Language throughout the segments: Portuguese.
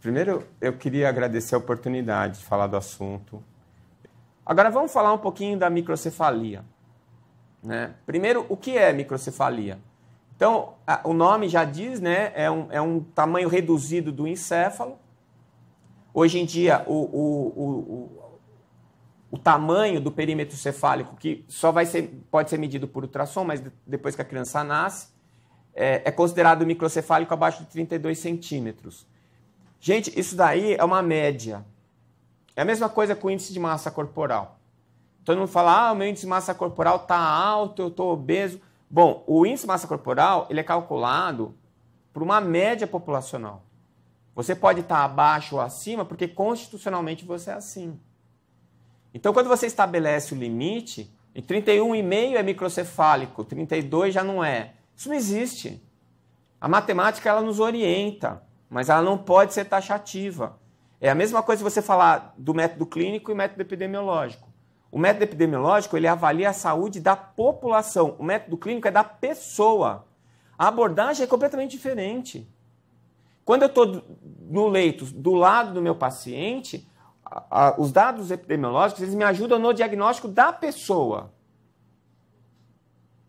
Primeiro, eu queria agradecer a oportunidade de falar do assunto. Agora, vamos falar um pouquinho da microcefalia, né? Primeiro, o que é microcefalia? Então, o nome já diz, né? É um tamanho reduzido do encéfalo. Hoje em dia, o tamanho do perímetro cefálico, que pode ser medido por ultrassom, mas depois que a criança nasce, é considerado microcefálico abaixo de 32 centímetros. Gente, isso daí é uma média. É a mesma coisa com o índice de massa corporal. Todo mundo fala, o meu índice de massa corporal está alto, eu estou obeso. Bom, o índice de massa corporal ele é calculado por uma média populacional. Você pode estar abaixo ou acima, porque constitucionalmente você é assim. Então, quando você estabelece o limite, em 31,5 é microcefálico, 32 já não é. Isso não existe. A matemática ela nos orienta, mas ela não pode ser taxativa. É a mesma coisa você falar do método clínico e método epidemiológico. O método epidemiológico ele avalia a saúde da população. O método clínico é da pessoa. A abordagem é completamente diferente. Quando eu estou no leito, do lado do meu paciente, os dados epidemiológicos eles me ajudam no diagnóstico da pessoa.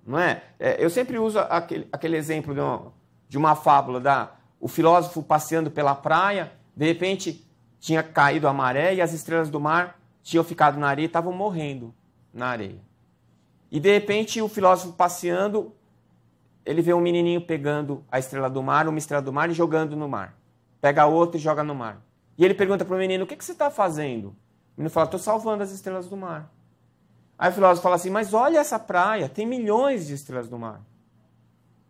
Não é? Eu sempre uso aquele exemplo de uma fábula o filósofo passeando pela praia, de repente tinha caído a maré e as estrelas do mar tinham ficado na areia e estavam morrendo na areia. E de repente o filósofo passeando, ele vê um menininho pegando a estrela do mar, uma estrela do mar e jogando no mar. Pega outra e joga no mar. E ele pergunta para o menino, o que você está fazendo? O menino fala, estou salvando as estrelas do mar. Aí o filósofo fala assim, mas olha essa praia, tem milhões de estrelas do mar.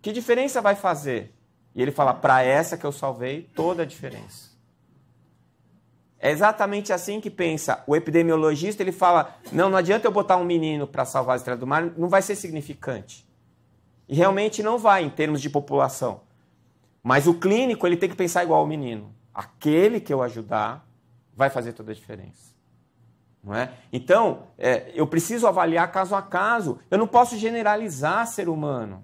Que diferença vai fazer? E ele fala, para essa que eu salvei, toda a diferença. É exatamente assim que pensa o epidemiologista, ele fala, não adianta eu botar um menino para salvar as estrelas do mar, não vai ser significante. E realmente não vai em termos de população. Mas o clínico ele tem que pensar igual ao menino. Aquele que eu ajudar vai fazer toda a diferença. Não é? Então, eu preciso avaliar caso a caso. Eu não posso generalizar ser humano.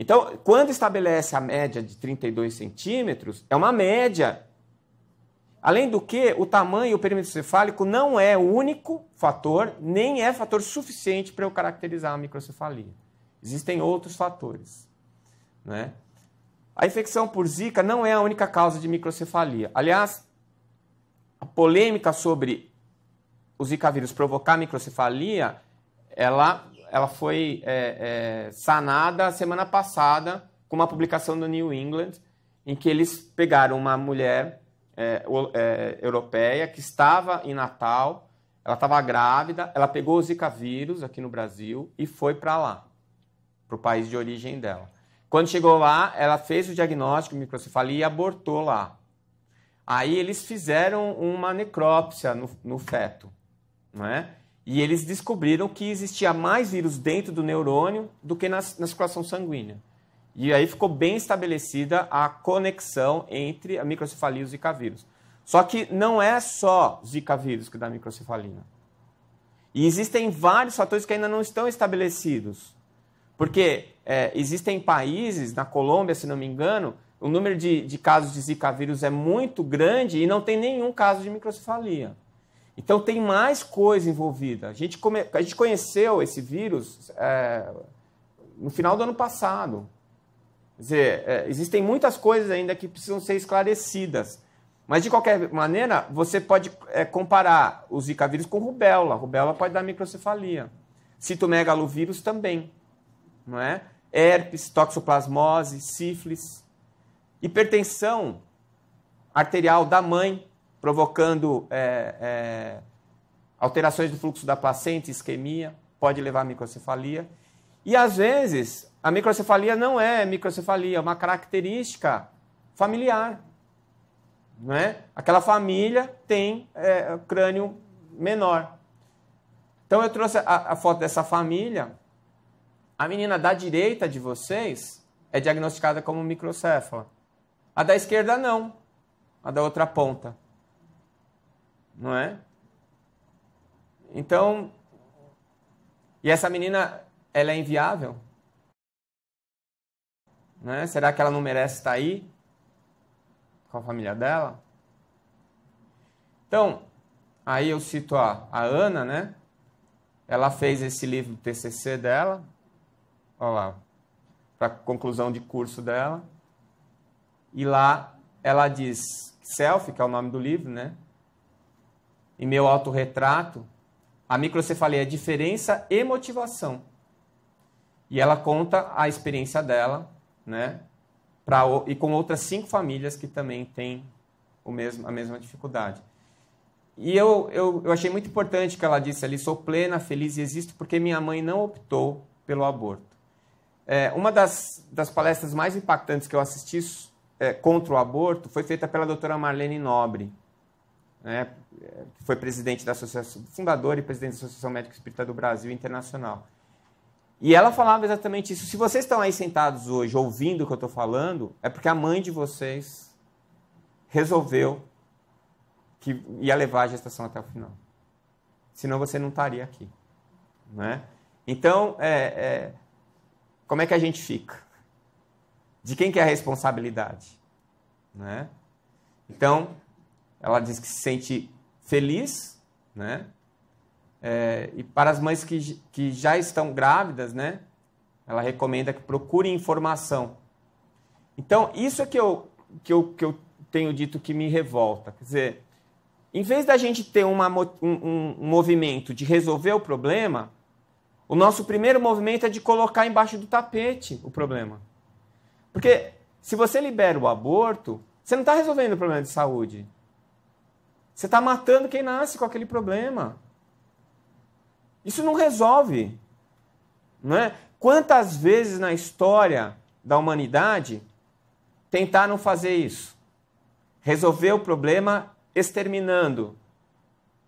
Então, quando estabelece a média de 32 centímetros, é uma média. Além do que, o tamanho e o perímetro cefálico não é o único fator, nem é fator suficiente para eu caracterizar a microcefalia. Existem outros fatores. Né? A infecção por Zika não é a única causa de microcefalia. Aliás, a polêmica sobre o Zika vírus provocar microcefalia, ela foi sanada semana passada com uma publicação do New England, em que eles pegaram uma mulher europeia que estava em Natal, ela estava grávida, ela pegou o Zika vírus aqui no Brasil e foi para lá, para o país de origem dela. Quando chegou lá, ela fez o diagnóstico de microcefalia e abortou lá. Aí eles fizeram uma necrópsia no feto, não é? E eles descobriram que existia mais vírus dentro do neurônio do que na circulação sanguínea. E aí ficou bem estabelecida a conexão entre a microcefalia e o Zika vírus. Só que não é só Zika vírus que dá microcefalia. E existem vários fatores que ainda não estão estabelecidos. Porque existem países, na Colômbia, se não me engano, o número de casos de Zika vírus é muito grande e não tem nenhum caso de microcefalia. Então tem mais coisa envolvida. A gente conheceu esse vírus no final do ano passado. Quer dizer, existem muitas coisas ainda que precisam ser esclarecidas. Mas, de qualquer maneira, você pode comparar o Zika vírus com rubéola. Rubéola pode dar microcefalia. Citomegalovírus também. Não é? Herpes, toxoplasmose, sífilis. Hipertensão arterial da mãe, provocando alterações do fluxo da placenta, isquemia, pode levar a microcefalia. E, às vezes, a microcefalia não é microcefalia, é uma característica familiar. Não é? Aquela família tem crânio menor. Então, eu trouxe a foto dessa família. A menina da direita de vocês é diagnosticada como microcéfala. A da esquerda, não. A da outra ponta. Não é? Então, e essa menina, ela é inviável? Não é? Será que ela não merece estar aí? com a família dela. Então, aí eu cito a Ana, né? Ela fez esse livro do TCC dela, olha lá, para a conclusão de curso dela. E lá ela diz, Selfie, que é o nome do livro, né? Em meu autorretrato, a microcefalia é diferença e motivação. E ela conta a experiência dela, né? E com outras 5 famílias que também têm a mesma dificuldade. E eu achei muito importante que ela disse ali, sou plena, feliz e existo porque minha mãe não optou pelo aborto. Uma das palestras mais impactantes que eu assisti contra o aborto foi feita pela doutora Marlene Nobre, né, que foi presidente da associação, fundadora e presidente da Associação Médica Espírita do Brasil Internacional. E ela falava exatamente isso. Se vocês estão aí sentados hoje ouvindo o que eu estou falando, é porque a mãe de vocês resolveu que ia levar a gestação até o final. Senão você não estaria aqui. Né? Então, como é que a gente fica? De quem que é a responsabilidade? Né? Então, ela diz que se sente feliz, né? E para as mães que já estão grávidas, né? Ela recomenda que procurem informação. Então, isso é que eu tenho dito que me revolta. Quer dizer, em vez da gente ter um movimento de resolver o problema, o nosso primeiro movimento é de colocar embaixo do tapete o problema. Porque se você libera o aborto, você não está resolvendo o problema de saúde. Você está matando quem nasce com aquele problema. Isso não resolve. Não é? Quantas vezes na história da humanidade tentaram fazer isso? Resolver o problema exterminando.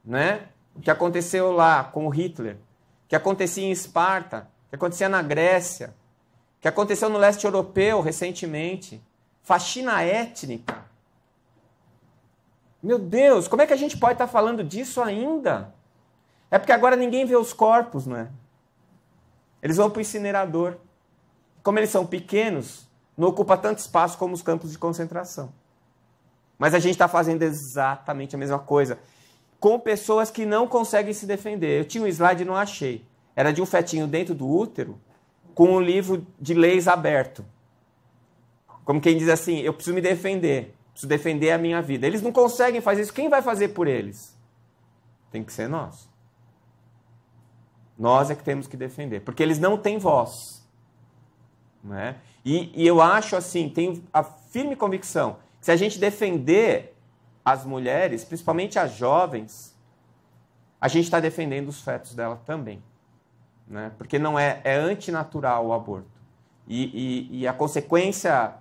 Né? O que aconteceu lá com o Hitler, o que acontecia em Esparta, o que acontecia na Grécia, o que aconteceu no leste europeu recentemente, faxina étnica. Meu Deus, como é que a gente pode estar falando disso ainda? É porque agora ninguém vê os corpos, não é? Eles vão para o incinerador. Como eles são pequenos, não ocupa tanto espaço como os campos de concentração. Mas a gente está fazendo exatamente a mesma coisa com pessoas que não conseguem se defender. Eu tinha um slide e não achei. Era de um fetinho dentro do útero com um livro de leis aberto. Como quem diz assim, eu preciso me defender. Preciso defender a minha vida. Eles não conseguem fazer isso. Quem vai fazer por eles? Tem que ser nós. Nós é que temos que defender. Porque eles não têm voz. Né? E eu acho assim, tenho a firme convicção que se a gente defender as mulheres, principalmente as jovens, a gente está defendendo os fetos dela também. Né? Porque não é antinatural o aborto. E a consequência